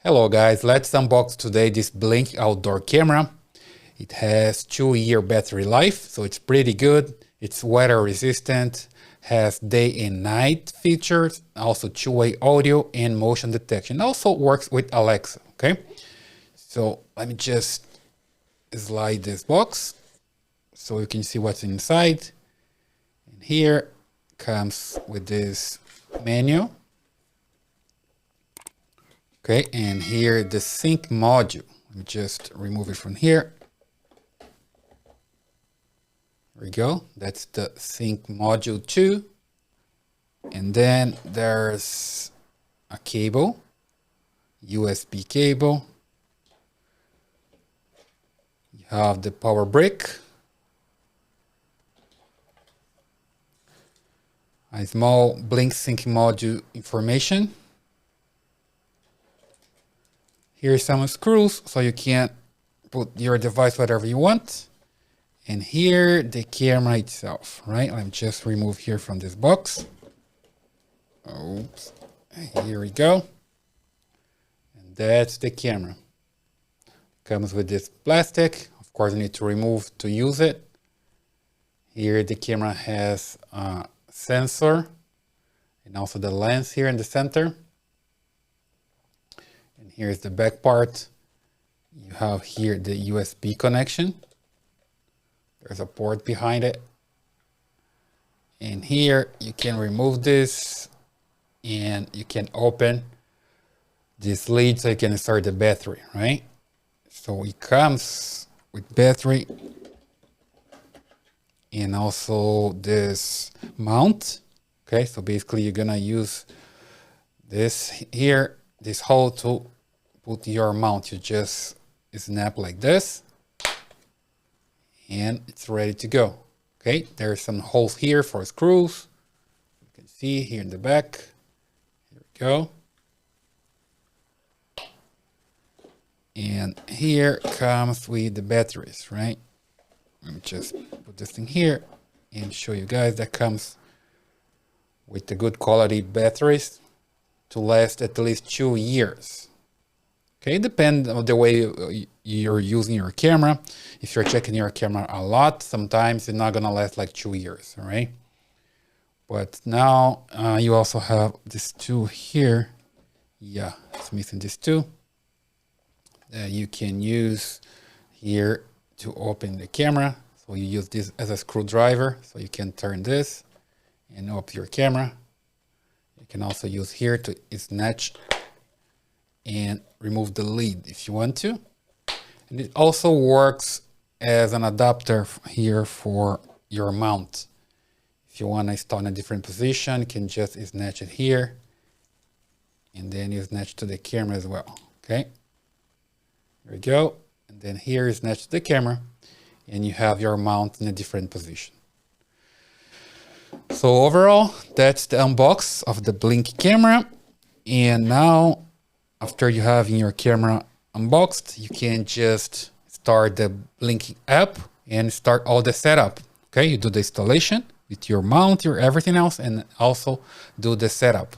Hello guys, let's unbox today this Blink outdoor camera. It has 2-year battery life, so it's pretty good. It's weather resistant, has day and night features, also two-way audio and motion detection. Also works with Alexa, okay? So let me just slide this box so you can see what's inside. And here comes with this manual. Okay, and here the sync module. Let me just remove it from here. There we go. That's the sync module 2. And then there's a cable, USB cable. You have the power brick, a small Blink sync module information. Here's some screws so you can put your device whatever you want. And here the camera itself, right? Let me just remove here from this box. Oops. Here we go. And that's the camera. Comes with this plastic. Of course, you need to remove to use it. Here the camera has a sensor and also the lens here in the center. Here's the back part. You have here the USB connection. There's a port behind it. And here you can remove this and you can open this lid so you can insert the battery, right? So it comes with battery and also this mount. Okay, so basically you're gonna use this here, this hole to put your mount. You just snap like this and it's ready to go. Okay, there's some holes here for screws. You can see here in the back. Here we go. And here comes with the batteries, right? Let me just put this thing here and show you guys that comes with the good quality batteries to last at least 2 years. Okay, depends on the way you're using your camera. If you're checking your camera a lot, sometimes it's not gonna last like 2 years, all right? But now you also have this two here. Yeah, it's missing this two. That you can use here to open the camera. So you use this as a screwdriver. So you can turn this and open your camera. You can also use here to snatch and remove the lid if you want to. And it also works as an adapter here for your mount. If you want to install in a different position, you can just snatch it here and then you snatch to the camera as well. Okay, there we go. And then here is snatch to the camera and you have your mount in a different position. So overall, that's the unbox of the Blink camera. And now after you have your camera unboxed, you can just start the Blink app and start all the setup. Okay, you do the installation with your mount, your everything else, and also do the setup.